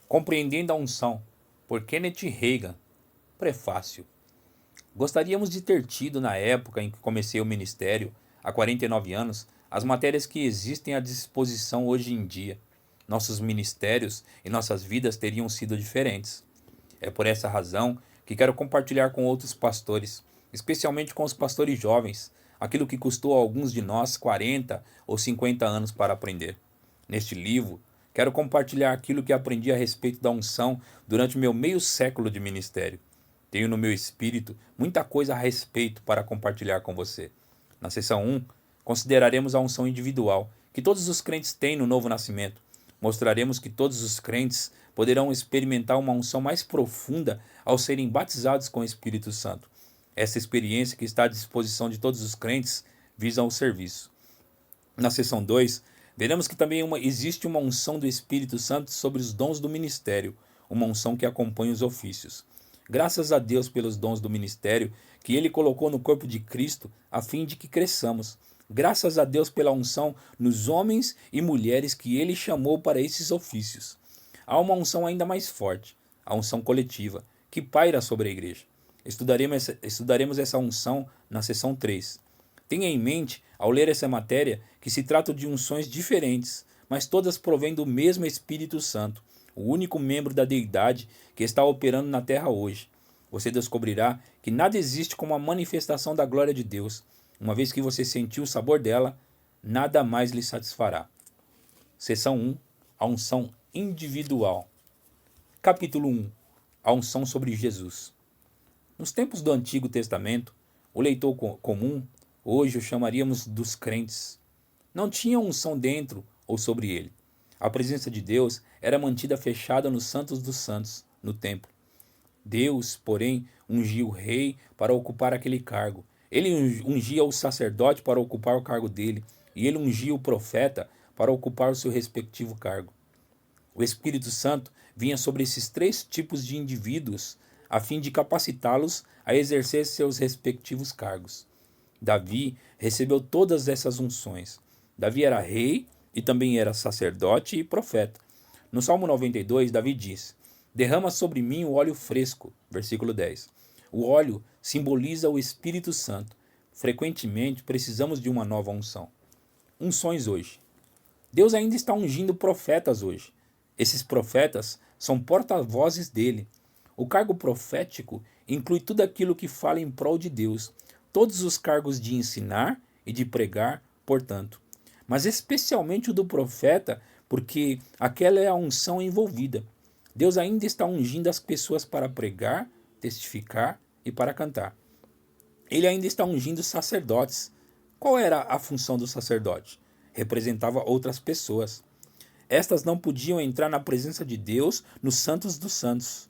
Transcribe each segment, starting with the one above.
Compreendendo a unção, por Kenneth Reagan. Prefácio. Gostaríamos de ter tido, na época em que comecei o ministério, há 49 anos, as matérias que existem à disposição hoje em dia. Nossos ministérios e nossas vidas teriam sido diferentes. É por essa razão que quero compartilhar com outros pastores, especialmente com os pastores jovens, aquilo que custou a alguns de nós 40 ou 50 anos para aprender. Neste livro, quero compartilhar aquilo que aprendi a respeito da unção durante o meu meio século de ministério. Tenho no meu espírito muita coisa a respeito para compartilhar com você. Na seção 1, consideraremos a unção individual, que todos os crentes têm no novo nascimento. Mostraremos que todos os crentes poderão experimentar uma unção mais profunda ao serem batizados com o Espírito Santo. Essa experiência que está à disposição de todos os crentes visa o serviço. Na seção 2, veremos que também existe uma unção do Espírito Santo sobre os dons do ministério, uma unção que acompanha os ofícios. Graças a Deus pelos dons do ministério que Ele colocou no corpo de Cristo, a fim de que cresçamos. Graças a Deus pela unção nos homens e mulheres que Ele chamou para esses ofícios. Há uma unção ainda mais forte, a unção coletiva, que paira sobre a igreja. Estudaremos essa unção na seção 3. Tenha em mente, ao ler essa matéria, que se trata de unções diferentes, mas todas provêm do mesmo Espírito Santo, o único membro da deidade que está operando na terra hoje. Você descobrirá que nada existe como a manifestação da glória de Deus. Uma vez que você sentiu o sabor dela, nada mais lhe satisfará. Seção 1. A unção individual. Capítulo 1. A unção sobre Jesus. Nos tempos do Antigo Testamento, o leitor comum, hoje o chamaríamos dos crentes, não tinha unção dentro ou sobre ele. A presença de Deus era mantida fechada nos santos dos santos, no templo. Deus, porém, ungia o rei para ocupar aquele cargo. Ele ungia o sacerdote para ocupar o cargo dele, e ele ungia o profeta para ocupar o seu respectivo cargo. O Espírito Santo vinha sobre esses 3 tipos de indivíduos, a fim de capacitá-los a exercer seus respectivos cargos. Davi recebeu todas essas unções. Davi era rei e também era sacerdote e profeta. No Salmo 92, Davi diz: derrama sobre mim o óleo fresco, versículo 10. O óleo simboliza o Espírito Santo. Frequentemente precisamos de uma nova unção. Unções hoje. Deus ainda está ungindo profetas hoje. Esses profetas são porta-vozes dele. O cargo profético inclui tudo aquilo que fala em prol de Deus, todos os cargos de ensinar e de pregar, portanto. Mas especialmente o do profeta, porque aquela é a unção envolvida. Deus ainda está ungindo as pessoas para pregar, testificar e para cantar. Ele ainda está ungindo sacerdotes. Qual era a função do sacerdote? Representava outras pessoas. Estas não podiam entrar na presença de Deus nos santos dos santos.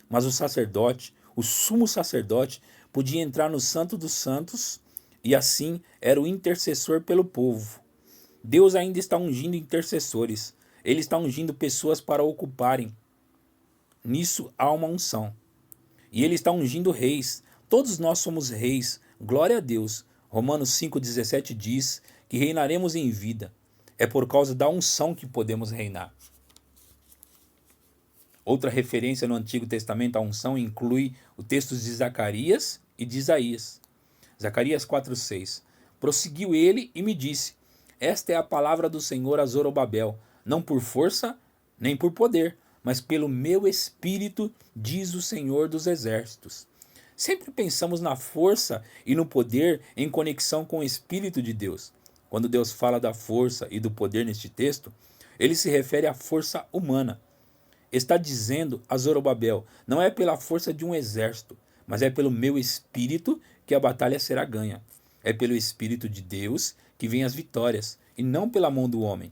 Mas o sacerdote, o sumo sacerdote, podia entrar no santo dos santos e assim era o intercessor pelo povo. Deus ainda está ungindo intercessores. Ele está ungindo pessoas para ocuparem. Nisso há uma unção. E ele está ungindo reis. Todos nós somos reis. Glória a Deus. Romanos 5,17 diz que reinaremos em vida. É por causa da unção que podemos reinar. Outra referência no Antigo Testamento à unção inclui o texto de Zacarias e de Isaías. Zacarias 4,6. Prosseguiu ele e me disse: esta é a palavra do Senhor a Zorobabel, não por força nem por poder, mas pelo meu espírito, diz o Senhor dos exércitos. Sempre pensamos na força e no poder em conexão com o Espírito de Deus. Quando Deus fala da força e do poder neste texto, ele se refere à força humana. Está dizendo a Zorobabel: não é pela força de um exército, mas é pelo meu espírito que a batalha será ganha. É pelo Espírito de Deus que vêm as vitórias, e não pela mão do homem.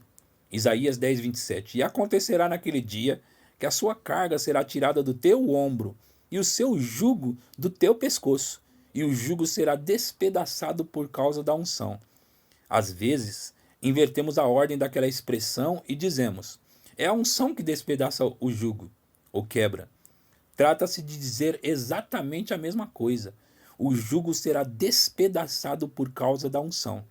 Isaías 10:27. E acontecerá naquele dia que a sua carga será tirada do teu ombro, e o seu jugo do teu pescoço, e o jugo será despedaçado por causa da unção. Às vezes, invertemos a ordem daquela expressão e dizemos: é a unção que despedaça o jugo, ou quebra. Trata-se de dizer exatamente a mesma coisa. O jugo será despedaçado por causa da unção.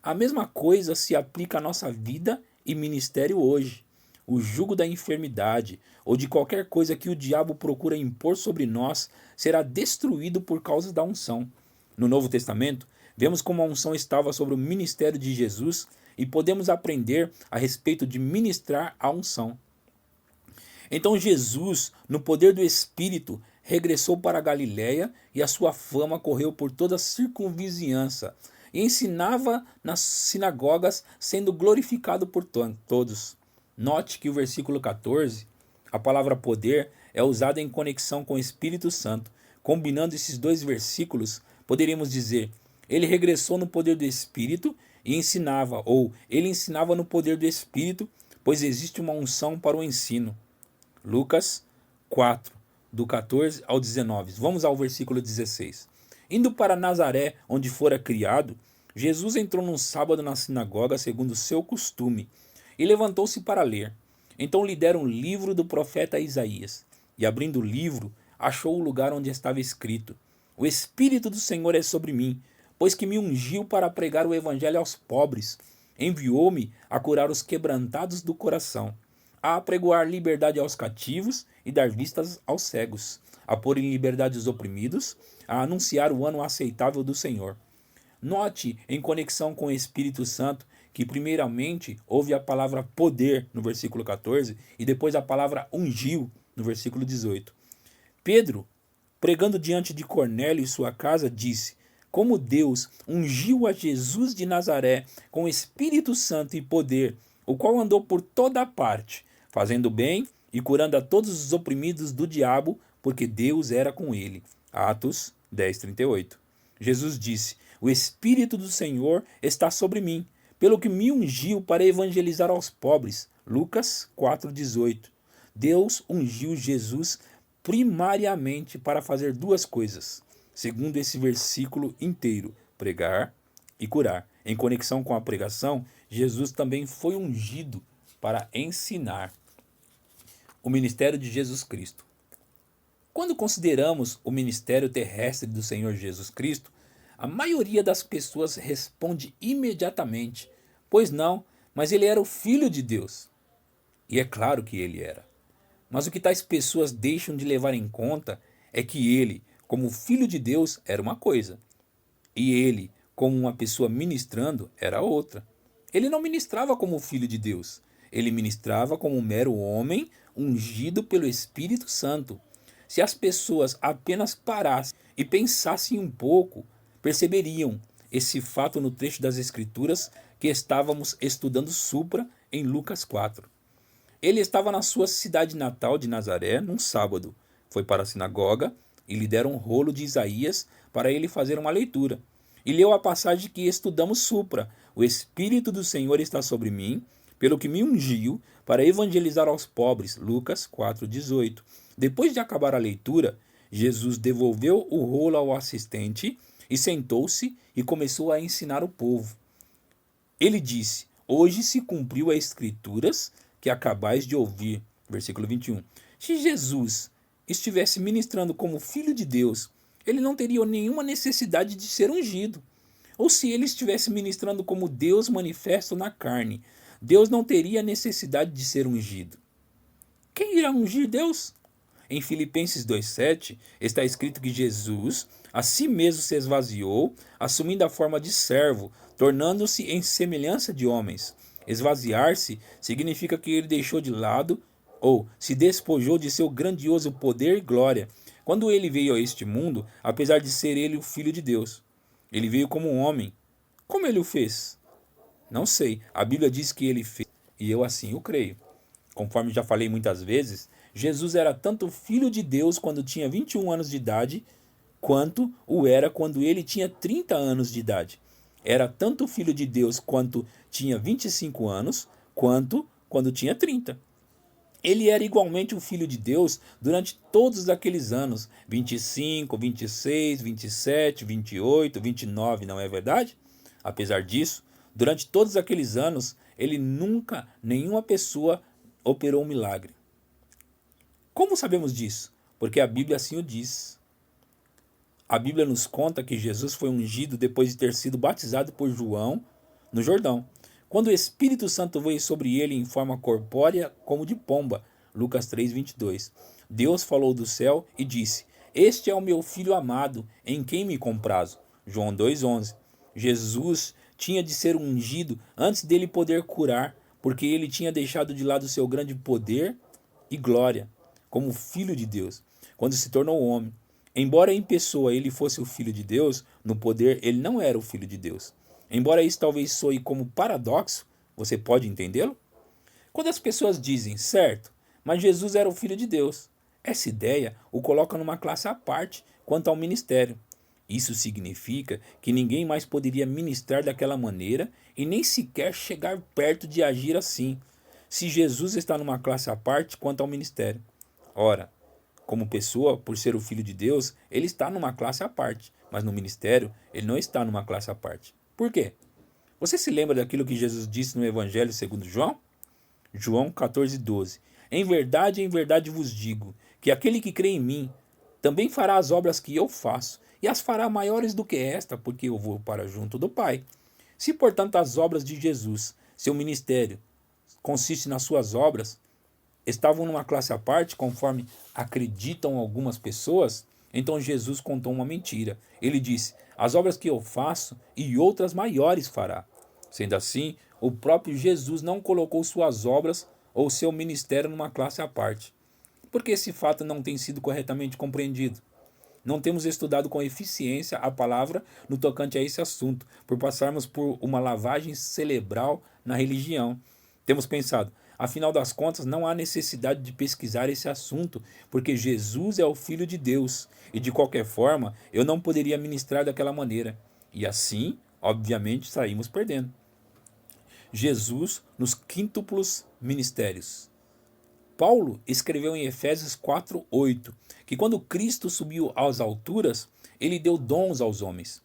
A mesma coisa se aplica à nossa vida e ministério hoje. o jugo da enfermidade ou de qualquer coisa que o diabo procura impor sobre nós será destruído por causa da unção. No Novo Testamento, vemos como a unção estava sobre o ministério de Jesus e podemos aprender a respeito de ministrar a unção. Então Jesus, no poder do Espírito, regressou para a Galiléia e a sua fama correu por toda a circunvizinhança e ensinava nas sinagogas, sendo glorificado por todos. Note que o versículo 14, a palavra poder, é usada em conexão com o Espírito Santo. Combinando esses dois versículos, poderíamos dizer: ele regressou no poder do Espírito e ensinava, ou ele ensinava no poder do Espírito, pois existe uma unção para o ensino. Lucas 4, do 14 ao 19. Vamos ao versículo 16. Indo para Nazaré, onde fora criado, Jesus entrou num sábado na sinagoga, segundo o seu costume, e levantou-se para ler. Então lhe deram um livro do profeta Isaías, e abrindo o livro, achou o lugar onde estava escrito: O Espírito do Senhor é sobre mim, pois que me ungiu para pregar o evangelho aos pobres, enviou-me a curar os quebrantados do coração, a apregoar liberdade aos cativos e dar vistas aos cegos, a pôr em liberdade os oprimidos, a anunciar o ano aceitável do Senhor. Note, em conexão com o Espírito Santo, que primeiramente houve a palavra poder no versículo 14 e depois a palavra ungiu no versículo 18. Pedro, pregando diante de Cornélio e sua casa, disse: como Deus ungiu a Jesus de Nazaré com Espírito Santo e poder, o qual andou por toda a parte, fazendo bem e curando a todos os oprimidos do diabo, porque Deus era com ele. Atos 10:38. Jesus disse: o Espírito do Senhor está sobre mim, pelo que me ungiu para evangelizar aos pobres. Lucas 4:18. Deus ungiu Jesus primariamente para fazer duas coisas, segundo esse versículo inteiro: pregar e curar. Em conexão com a pregação, Jesus também foi ungido para ensinar. O ministério de Jesus Cristo. Quando consideramos o ministério terrestre do Senhor Jesus Cristo, a maioria das pessoas responde imediatamente: pois não, mas ele era o Filho de Deus. E é claro que ele era. Mas o que tais pessoas deixam de levar em conta é que ele, como Filho de Deus, era uma coisa, e ele, como uma pessoa ministrando, era outra. Ele não ministrava como Filho de Deus, ele ministrava como um mero homem ungido pelo Espírito Santo. Se as pessoas apenas parassem e pensassem um pouco, perceberiam esse fato no trecho das Escrituras que estávamos estudando supra em Lucas 4. Ele estava na sua cidade natal de Nazaré num sábado. Foi para a sinagoga e lhe deram um rolo de Isaías para ele fazer uma leitura. E leu a passagem que estudamos supra: o Espírito do Senhor está sobre mim, pelo que me ungiu para evangelizar aos pobres. Lucas 4:18. Depois de acabar a leitura, Jesus devolveu o rolo ao assistente e sentou-se e começou a ensinar o povo. Ele disse: hoje se cumpriu as Escrituras que acabais de ouvir. Versículo 21. Se Jesus estivesse ministrando como Filho de Deus, ele não teria nenhuma necessidade de ser ungido. Ou se ele estivesse ministrando como Deus manifesto na carne, Deus não teria necessidade de ser ungido. Quem irá ungir Deus? Em Filipenses 2:7 está escrito que Jesus a si mesmo se esvaziou, assumindo a forma de servo, tornando-se em semelhança de homens. Esvaziar-se significa que ele deixou de lado ou se despojou de seu grandioso poder e glória. Quando ele veio a este mundo, apesar de ser ele o Filho de Deus, ele veio como um homem. Como ele o fez? Não sei. A Bíblia diz que ele fez, e eu assim o creio. Conforme já falei muitas vezes, Jesus era tanto Filho de Deus quando tinha 21 anos de idade, quanto o era quando ele tinha 30 anos de idade. Era tanto Filho de Deus quanto tinha 25 anos, quanto quando tinha 30. Ele era igualmente o Filho de Deus durante todos aqueles anos, 25, 26, 27, 28, 29, não é verdade? Apesar disso, durante todos aqueles anos, ele nunca, nenhuma pessoa operou um milagre. Como sabemos disso? Porque a Bíblia assim o diz. A Bíblia nos conta que Jesus foi ungido depois de ter sido batizado por João no Jordão. quando o Espírito Santo veio sobre ele em forma corpórea como de pomba. Lucas 3:22. Deus falou do céu e disse: Este é o meu filho amado, em quem me comprazo. João 2:11. Jesus tinha de ser ungido antes dele poder curar, porque ele tinha deixado de lado seu grande poder e glória, como filho de Deus, quando se tornou homem. Embora em pessoa ele fosse o filho de Deus, no poder ele não era o filho de Deus. Embora isso talvez soe como paradoxo, você pode entendê-lo? Quando as pessoas dizem, certo, mas Jesus era o filho de Deus, essa ideia o coloca numa classe à parte quanto ao ministério. Isso significa que ninguém mais poderia ministrar daquela maneira e nem sequer chegar perto de agir assim, se Jesus está numa classe à parte quanto ao ministério. Ora, como pessoa, por ser o filho de Deus, ele está numa classe à parte, mas no ministério ele não está numa classe à parte. Por quê? Você se lembra daquilo que Jesus disse no Evangelho segundo João? João 14:12. Em verdade vos digo, que aquele que crê em mim, também fará as obras que eu faço, e as fará maiores do que esta, porque eu vou para junto do Pai. Se, portanto, as obras de Jesus, seu ministério, consiste nas suas obras, estavam numa classe à parte, conforme acreditam algumas pessoas, então Jesus contou uma mentira. Ele disse: As obras que eu faço e outras maiores fará. Sendo assim, o próprio Jesus não colocou suas obras ou seu ministério numa classe à parte. Porque esse fato não tem sido corretamente compreendido. Não temos estudado com eficiência a palavra no tocante a esse assunto, por passarmos por uma lavagem cerebral na religião. Temos pensado, afinal das contas, não há necessidade de pesquisar esse assunto, porque Jesus é o Filho de Deus, e de qualquer forma eu não poderia ministrar daquela maneira. E assim, obviamente, saímos perdendo. Jesus nos quíntuplos ministérios. Paulo escreveu em Efésios 4:8 que quando Cristo subiu às alturas, ele deu dons aos homens.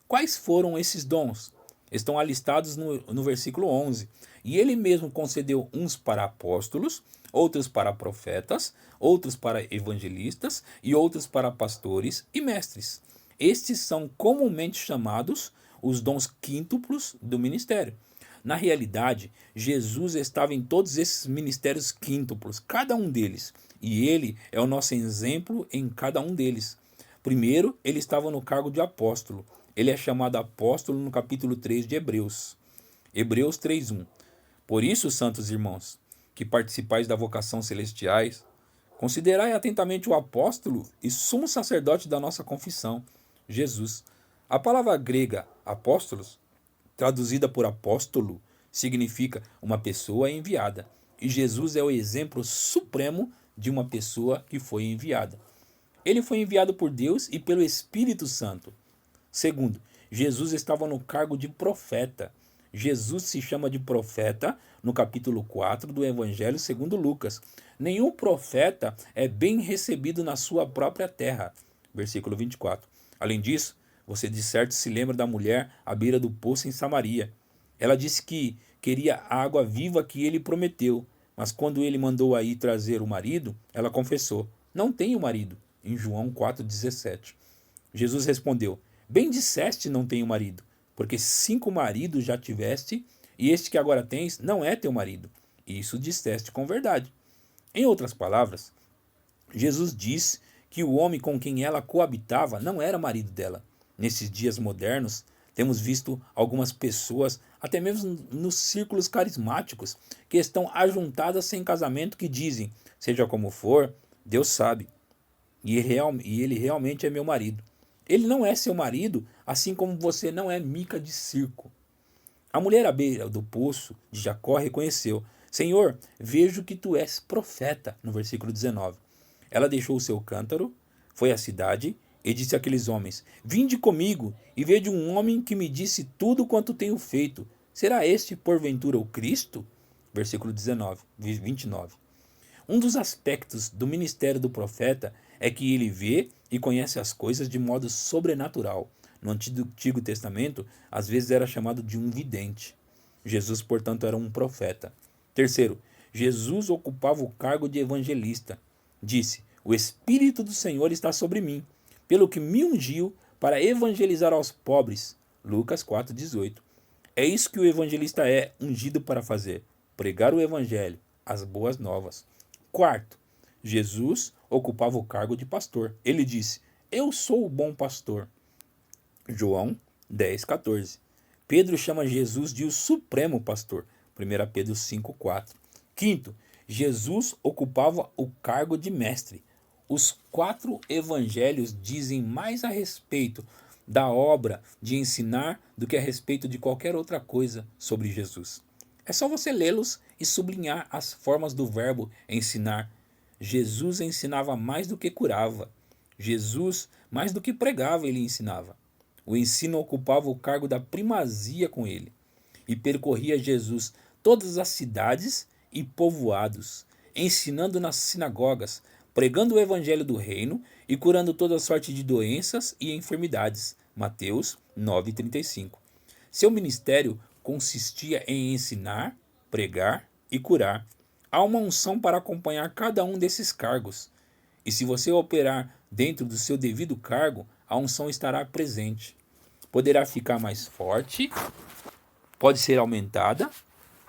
Quais foram esses dons? Estão alistados no versículo 11. E ele mesmo concedeu uns para apóstolos, outros para profetas, outros para evangelistas e outros para pastores e mestres. Estes são comumente chamados os dons quíntuplos do ministério. Na realidade, Jesus estava em todos esses ministérios quíntuplos, cada um deles, e ele é o nosso exemplo em cada um deles. Primeiro, ele estava no cargo de apóstolo. Ele é chamado apóstolo no capítulo 3 de Hebreus. Hebreus 3:1. Por isso, santos irmãos, que participais da vocação celestiais, considerai atentamente o apóstolo e sumo sacerdote da nossa confissão, Jesus. A palavra grega apóstolos, traduzida por apóstolo, significa uma pessoa enviada. E Jesus é o exemplo supremo de uma pessoa que foi enviada. Ele foi enviado por Deus e pelo Espírito Santo. Segundo, Jesus estava no cargo de profeta. Jesus se chama de profeta no capítulo 4 do Evangelho segundo Lucas. Nenhum profeta é bem recebido na sua própria terra. Versículo 24. Além disso, você de certo se lembra da mulher à beira do poço em Samaria. Ela disse que queria a água viva que ele prometeu, mas quando ele mandou aí trazer o marido, ela confessou: Não tenho marido, em João 4,17. Jesus respondeu: Bem disseste, não tenho marido, porque 5 maridos já tiveste, e este que agora tens não é teu marido. Isso disseste com verdade. Em outras palavras, Jesus disse que o homem com quem ela coabitava não era marido dela. Nesses dias modernos, temos visto algumas pessoas, até mesmo nos círculos carismáticos, que estão ajuntadas sem casamento, que dizem: seja como for, Deus sabe, e ele realmente é meu marido. Ele não é seu marido, assim como você não é mica de circo. A mulher à beira do poço de Jacó reconheceu: Senhor, vejo que tu és profeta, no versículo 19. Ela deixou o seu cântaro, foi à cidade e disse àqueles homens: Vinde comigo e vede um homem que me disse tudo quanto tenho feito. Será este, porventura, o Cristo? Versículo 29. Um dos aspectos do ministério do profeta é que ele vê e conhece as coisas de modo sobrenatural. No Antigo Testamento, às vezes era chamado de um vidente. Jesus, portanto, era um profeta. Terceiro, Jesus ocupava o cargo de evangelista. Disse: O Espírito do Senhor está sobre mim, pelo que me ungiu para evangelizar aos pobres. Lucas 4,18. É isso que o evangelista é ungido para fazer: pregar o evangelho, as boas novas. Quarto, Jesus ocupava o cargo de pastor. Ele disse: Eu sou o bom pastor. João 10,14. Pedro chama Jesus de o supremo pastor. 1 Pedro 5,4. Quinto, Jesus ocupava o cargo de mestre. Os 4 evangelhos dizem mais a respeito da obra de ensinar do que a respeito de qualquer outra coisa sobre Jesus. É só você lê-los e sublinhar as formas do verbo ensinar. Jesus ensinava mais do que curava. Jesus, mais do que pregava, ele ensinava. O ensino ocupava o cargo da primazia com ele. E percorria Jesus todas as cidades e povoados, ensinando nas sinagogas, pregando o evangelho do reino e curando toda sorte de doenças e enfermidades. Mateus 9,35. Seu ministério consistia em ensinar, pregar e curar. Há uma unção para acompanhar cada um desses cargos. E se você operar dentro do seu devido cargo, a unção estará presente. Poderá ficar mais forte, pode ser aumentada,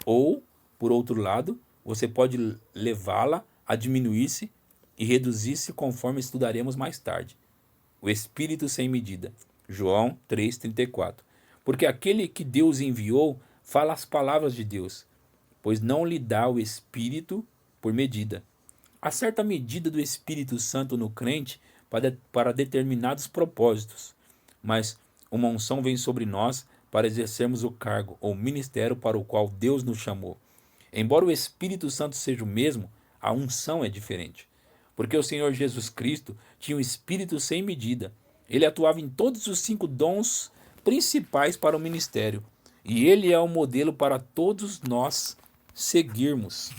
ou, por outro lado, você pode levá-la a diminuir-se e reduzir-se conforme estudaremos mais tarde. O Espírito sem medida. João 3,34. Porque aquele que Deus enviou fala as palavras de Deus, pois não lhe dá o Espírito por medida. Há certa medida do Espírito Santo no crente para determinados propósitos, mas uma unção vem sobre nós para exercermos o cargo ou ministério para o qual Deus nos chamou. Embora o Espírito Santo seja o mesmo, a unção é diferente. Porque o Senhor Jesus Cristo tinha um Espírito sem medida. Ele atuava em todos os 5 dons principais para o ministério. E ele é o modelo para todos nós seguirmos.